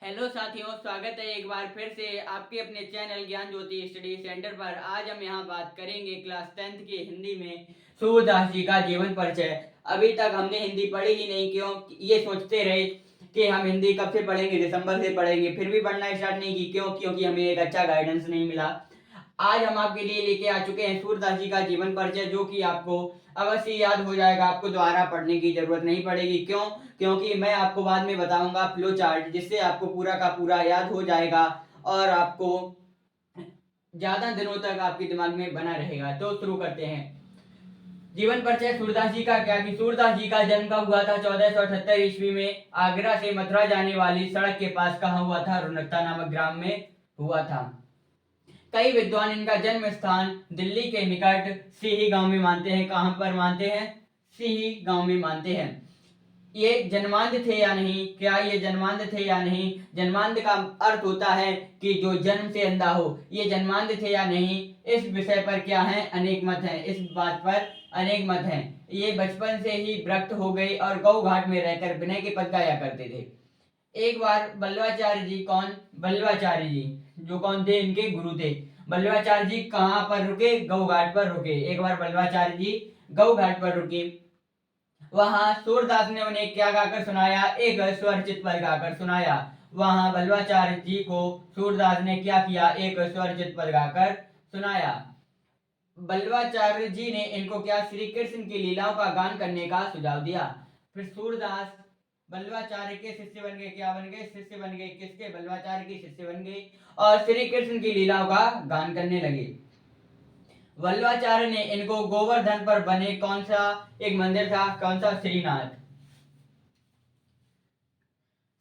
Hello साथियों, स्वागत है एक बार फिर से आपके अपने चैनल ज्ञान ज्योति स्टडी सेंटर पर। आज हम यहाँ बात करेंगे क्लास 10th की हिंदी में सूरदास जी का जीवन परिचय। अभी तक हमने हिंदी पढ़ी ही नहीं, क्यों ये सोचते रहे कि हम हिंदी कब से पढ़ेंगे, दिसंबर से पढ़ेंगे, फिर भी पढ़ना स्टार्ट नहीं की। क्यों? क्योंकि हमें एक अच्छा गाइडेंस नहीं मिला। आज हम आपके लिए लेके आ चुके हैं सूरदास जी का जीवन परिचय, जो कि आपको अवश्य याद हो जाएगा। आपको दोबारा पढ़ने की जरूरत नहीं पड़ेगी। क्यों? क्योंकि मैं आपको बाद में बताऊंगा फ्लो चार्ट, जिससे आपको पूरा का पूरा याद हो जाएगा और आपको ज्यादा दिनों तक आपके दिमाग में बना रहेगा। तो शुरू करते हैं। जीवन परिचय सूरदास जी का क्या कि सूरदास जी का जन्म कब हुआ था? 1478 ईस्वी में आगरा से मथुरा जाने वाली सड़क के पास कहाँ हुआ था? रुनकता नामक ग्राम में हुआ था। कई विद्वान इनका जन्म स्थान दिल्ली के निकट सीही गांव में मानते हैं। कहां पर मानते हैं? सीही गांव में मानते हैं। ये जन्मांध थे या नहीं? क्या ये जन्मांध थे या नहीं? जन्मांध का अर्थ होता है कि जो जन्म से अंधा हो। ये जन्मांध थे या नहीं, इस विषय पर क्या है? अनेक मत हैं। इस बात पर अनेक मत हैं। ये बचपन से ही विरक्त हो गए और गौ घाट में रहकर विनय के पद गाया करते थे। एक बार बल्लवाचार्य जी, कौन? बल्लवाचार्य जी, जो कौन थे? इनके गुरु थे। बल्लवाचार्य जी कहाँ पर रुके? गौ घाट पर रुके। एक बार बल्लवाचार्य जी गौ घाट पर रुके। वहां सूरदास ने उन्हें क्या गाकर सुनाया? एक स्वरचित पद गाकर सुनाया। वहां बल्लवाचार्य जी को सूरदास ने क्या किया? एक स्वरचित पद गाकर सुनाया। बल्लवाचार्य जी ने इनको क्या? श्री कृष्ण की लीलाओं का गान करने का सुझाव दिया। फिर सूरदास बल्लवाचार्य के शिष्य बन गए। क्या बन गए? शिष्य बन गए। किसके? बल्लवाचार्य के शिष्य बन गए और श्री कृष्ण की लीलाओं का गान करने लगे। बल्लवाचार्य ने इनको गोवर्धन पर बने कौन सा एक मंदिर था? कौन सा? श्रीनाथ।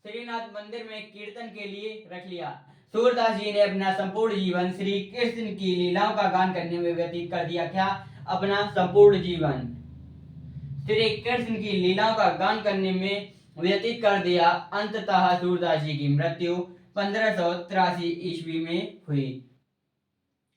श्रीनाथ मंदिर में कीर्तन के लिए रख लिया। सूरदास जी ने अपना संपूर्ण जीवन श्री कृष्ण की लीलाओं का गान करने में व्यतीत कर दिया। क्या? अपना संपूर्ण जीवन श्री कृष्ण की लीलाओं का गान करने में व्यतीत कर दिया। अंततः सूरदास जी की मृत्यु 1583 ईस्वी में हुई।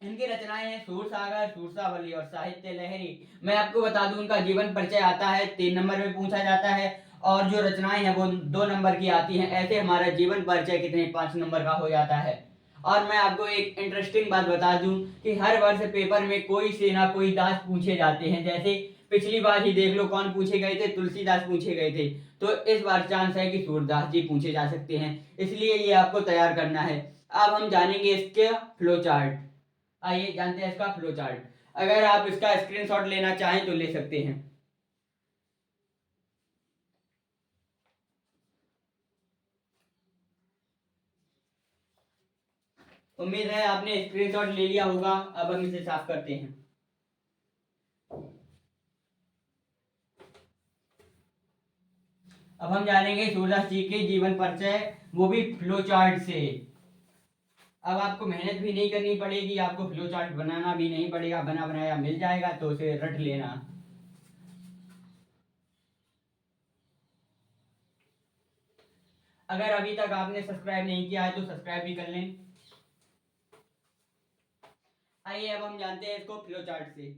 इनकी रचनाएं हैं सूरसागर, सूरसावली और साहित्य लहरी। मैं आपको बता दूं, उनका जीवन परिचय आता है 3 नंबर में पूछा जाता है और जो रचनाएं हैं वो 2 नंबर की आती हैं। ऐसे हमारा जीवन परिचय कितने? 5 नंबर का हो जाता है। और मैं आपको एक इंटरेस्टिंग बात बता दूं कि हर वर्ष पेपर में कोई से ना कोई दास पूछे जाते हैं। जैसे पिछली बार ही देख लो, कौन पूछे गए थे? तुलसीदास पूछे गए थे। तो इस बार चांस है कि सूरदास जी पूछे जा सकते हैं, इसलिए ये आपको तैयार करना है। अब हम जानेंगे इसके फ्लो चार्ट। आइए जानते हैं इसका फ्लो चार्ट। अगर आप इसका स्क्रीनशॉट लेना चाहें तो ले सकते हैं। उम्मीद है आपने स्क्रीनशॉट ले लिया होगा। अब हम इसे साफ करते हैं। अब हम जानेंगे सूरदास जी के जीवन परिचय, वो भी फ्लो चार्ट से। अब आपको मेहनत भी नहीं करनी पड़ेगी, आपको फ्लो चार्ट बनाना भी नहीं पड़ेगा, बना बनाया मिल जाएगा, तो उसे रट लेना। अगर अभी तक आपने सब्सक्राइब नहीं किया है तो सब्सक्राइब भी कर लें। आइए अब हम जानते हैं इसको फ्लो चार्ट से।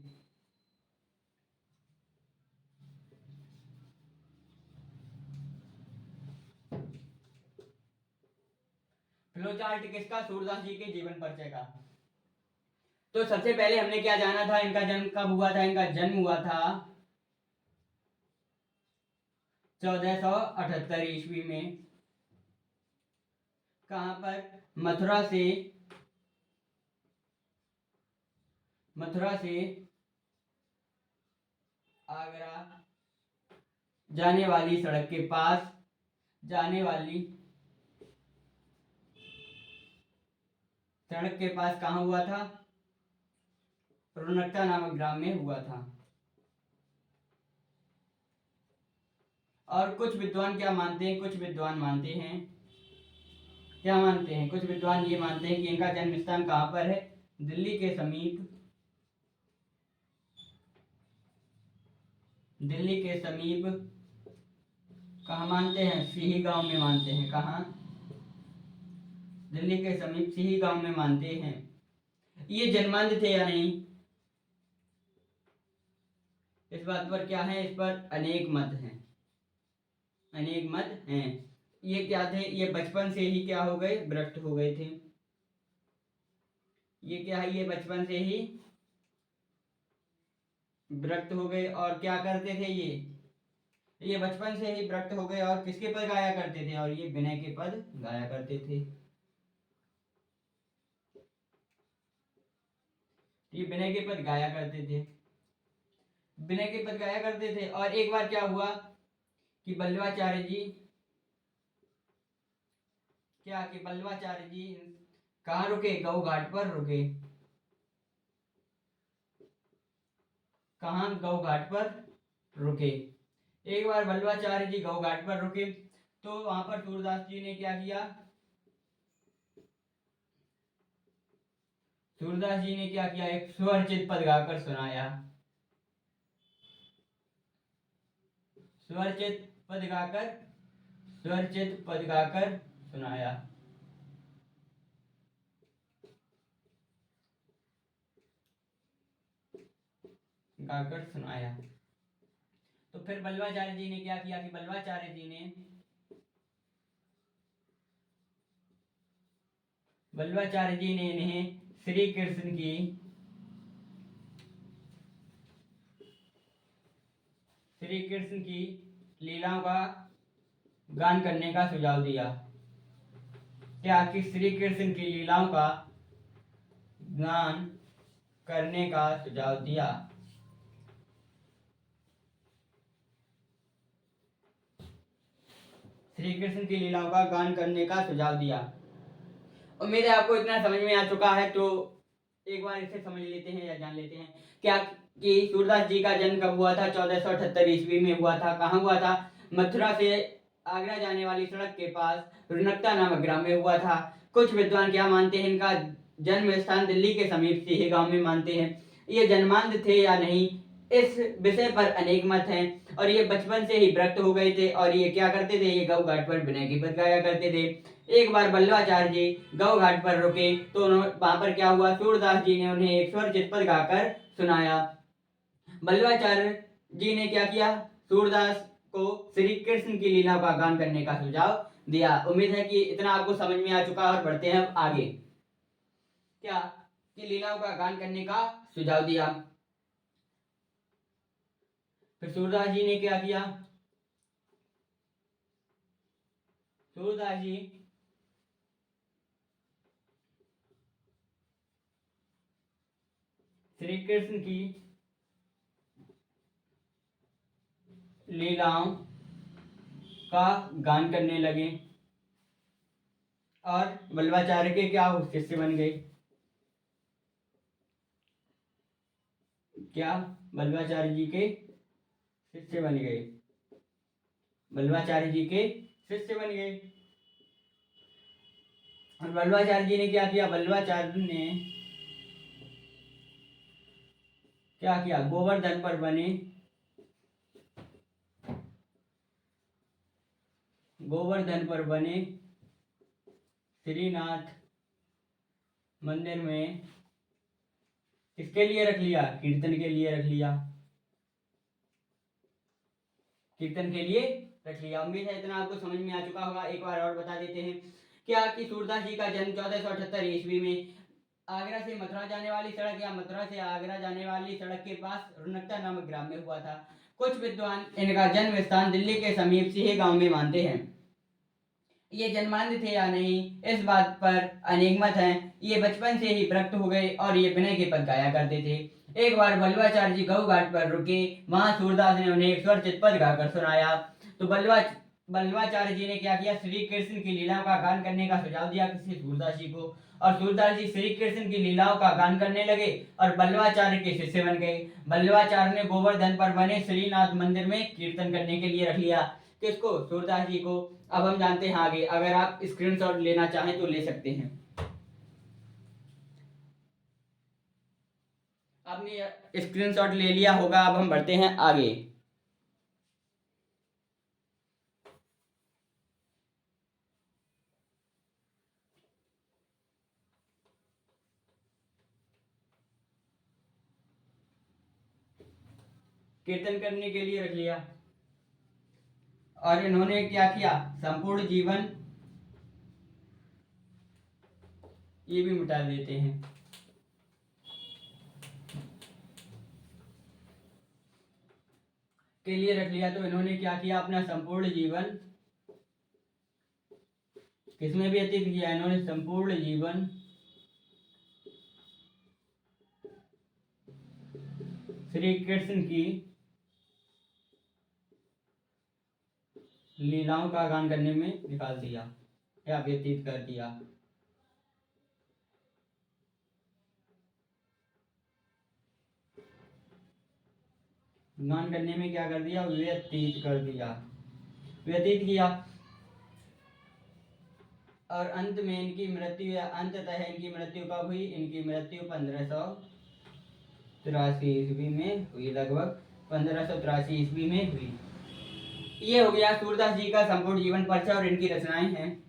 फ्लो चार्ट किसका? सूरदास जी के जीवन परिचय का। तो सबसे पहले हमने क्या जाना था? इनका जन्म कब हुआ था? इनका जन्म हुआ था 1478 ईस्वी में। कहां पर? मथुरा से आगरा जाने वाली सड़क के पास, जाने वाली सड़क के पास कहां हुआ था? रुनकता नामक ग्राम में हुआ था। और कुछ विद्वान क्या मानते हैं? कुछ विद्वान मानते हैं, क्या मानते हैं? कुछ विद्वान ये मानते हैं कि इनका जन्म स्थान कहां पर है? दिल्ली के समीप, दिल्ली के समीप कहाँ मानते हैं? सीही गांव में मानते हैं। कहाँ? दिल्ली के समीप सीही गांव में मानते हैं। ये जन्मांध थे या नहीं, इस बात पर क्या है? इस पर अनेक मत हैं, अनेक मत हैं। ये क्या थे, ये बचपन से ही क्या हो गए, विरक्त हो गए थे। ये क्या है, ये बचपन से ही विरक्त हो गए और क्या करते थे, ये बचपन से ही विरक्त हो गए और किसके पद गाया करते थे, और ये विनय के पद गाया करते थे। ये विनय के पद गाया करते थे, विनय के पद गाया करते थे। और एक बार क्या हुआ कि बल्लवाचार्य जी, क्या कि बल्लवाचार्य जी कहाँ रुके, गऊ घाट पर रुके। कहाँ, गऊ घाट पर रुके। एक बार बल्लवाचार्य जी गऊ घाट पर रुके तो वहां पर सूरदास जी ने क्या किया, सूरदास जी ने क्या किया, एक स्वरचित पद गाकर सुनाया। स्वरचित पद गाकर, स्वरचित पद गाकर सुनाया। गाकर सुनाया। तो फिर बल्लवाचार्य जी ने क्या किया कि बल्लवाचार्य जी ने इन्हें श्री कृष्ण की, श्री कृष्ण की लीलाओं का गान करने का सुझाव दिया। क्या कि श्री कृष्ण की लीलाओं का गान करने का सुझाव दिया। श्री कृष्ण की लीलाओं का गान करने का सुझाव दिया। उम्मीद है आपको इतना समझ में आ चुका है, तो एक बार इसे समझ लेते हैं या जान लेते हैं। क्या कि सूरदास जी का जन्म कब हुआ था, 1478 ईस्वी में हुआ था। कहाँ हुआ था, मथुरा से आगरा जाने वाली सड़क के पास रुनकता नामक ग्राम में हुआ था। कुछ विद्वान क्या मानते हैं, इनका जन्म स्थान दिल्ली के समीप से ही गांव में मानते हैं। ये जन्मांध थे या नहीं, इस विषय पर अनेक मत हैं। और ये बचपन से ही विरक्त हो गए थे और ये क्या करते थे, ये गऊ घाट पर विनय की पद गाया करते थे। एक बार बल्लवाचार्य जी गौ घाट पर रुके तो वहां पर क्या हुआ, सूरदास जी ने उन्हें एक स्वर चितपद गाकर सुनाया। बल्लवाचार्य जी ने क्या किया, सूरदास को श्री कृष्ण की लीला का गान करने का सुझाव दिया। उम्मीद है कि इतना आपको समझ में आ चुका और बढ़ते हैं आगे। क्या कि लीलाओं का गान करने का सुझाव दिया। फिर सूरदास जी ने क्या किया, सूरदास जी श्री कृष्ण की लीलाओं का गान करने लगे और बल्लवाचार्य के क्या शिष्य बन गए। क्या बल्लवाचार्य जी के शिष्य बन गए, बल्लवाचार्य जी के शिष्य बन गए। और बल्लवाचार्य जी ने क्या किया, बल्लवाचार्य ने क्या किया, गोवर्धन पर बने, गोवर्धन पर बने श्रीनाथ मंदिर में किसके लिए रख लिया, कीर्तन के लिए रख लिया, कीर्तन के लिए रख लिया। उम्मीद है इतना आपको समझ में आ चुका होगा। एक बार और बता देते हैं। क्या कि सूरदास जी का जन्म 1478 ईस्वी में आगरा से मथुरा जाने वाली सड़क या मथुरा से आगरा जाने वाली सड़क के पास रुनकता नामक ग्राम में हुआ था। कुछ विद्वान इनका जन्म स्थान दिल्ली के समीप से ही गांव में मानते हैं। ये जन्मांध थे या नहीं, इस बात पर अनेक मत हैं। ये बचपन से ही विरक्त हो गए और ये विनय के पद गाया करते थे। एक बार बल्लवाचार्य जी गऊ घाट पर रुके, वहां सूरदास ने उन्हें एक स्वर चितपद गाकर सुनाया। तो बल्लवाचार्य जी ने क्या किया, श्री कृष्ण की लीलाओं का गान करने का सुझाव दिया किसी, सूरदास जी को। और सूरदास जी श्री कृष्ण की लीलाओं का गान करने लगे और बल्लवाचार्य के शिष्य बन गए। बल्लवाचार्य ने गोवर्धन पर बने श्रीनाथ मंदिर में कीर्तन करने के लिए रख लिया। किसको, सूरदास जी को। अब हम जानते हैं आगे, अगर आप स्क्रीनशॉट लेना चाहें तो ले सकते हैं। आपने स्क्रीनशॉट ले लिया होगा, अब हम बढ़ते हैं आगे। कीर्तन करने के लिए रख लिया और इन्होंने क्या किया, संपूर्ण जीवन, ये भी मिटा देते हैं, के लिए रख लिया। तो इन्होंने क्या किया, अपना संपूर्ण जीवन किसमें व्यतीत किया, इन्होंने संपूर्ण जीवन श्री कृष्ण की लीलाओं का गान करने में निकाल दिया या व्यतीत कर दिया। गान करने में क्या कर दिया, व्यतीत कर दिया, व्यतीत किया। और अंत में इनकी मृत्यु, या अंततः इनकी मृत्यु कब हुई, इनकी मृत्यु 1583 ईस्वी में हुई, लगभग 1583 ईस्वी में हुई। ये हो गया सूरदास जी का संपूर्ण जीवन परिचय और इनकी रचनाएं हैं।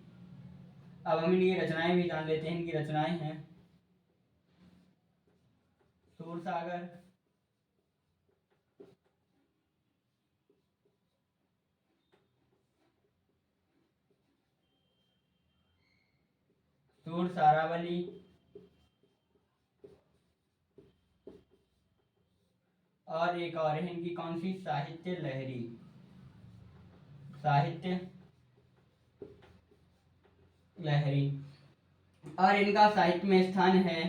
अब हम इनकी रचनाएं भी जान लेते हैं। इनकी रचनाएं हैं सूरसागर, सूरसारावली, और एक और है इनकी कौन सी, साहित्य लहरी, साहित्य लहरी। और इनका साहित्य में स्थान है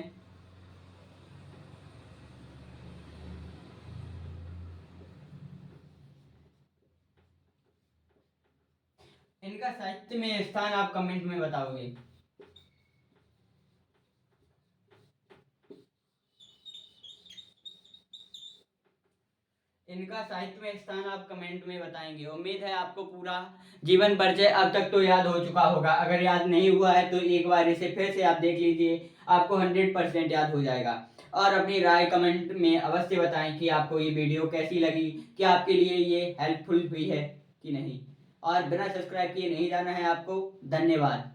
इनका साहित्य में स्थान आप कमेंट में बताओगे। इनका साहित्य में स्थान आप कमेंट में बताएंगे। उम्मीद है आपको पूरा जीवन परिचय अब तक तो याद हो चुका होगा। अगर याद नहीं हुआ है तो एक बार इसे फिर से आप देख लीजिए, आपको 100% याद हो जाएगा। और अपनी राय कमेंट में अवश्य बताएं कि आपको ये वीडियो कैसी लगी, कि आपके लिए ये हेल्पफुल हुई है कि नहीं। और बिना सब्सक्राइब किए नहीं जाना है आपको। धन्यवाद।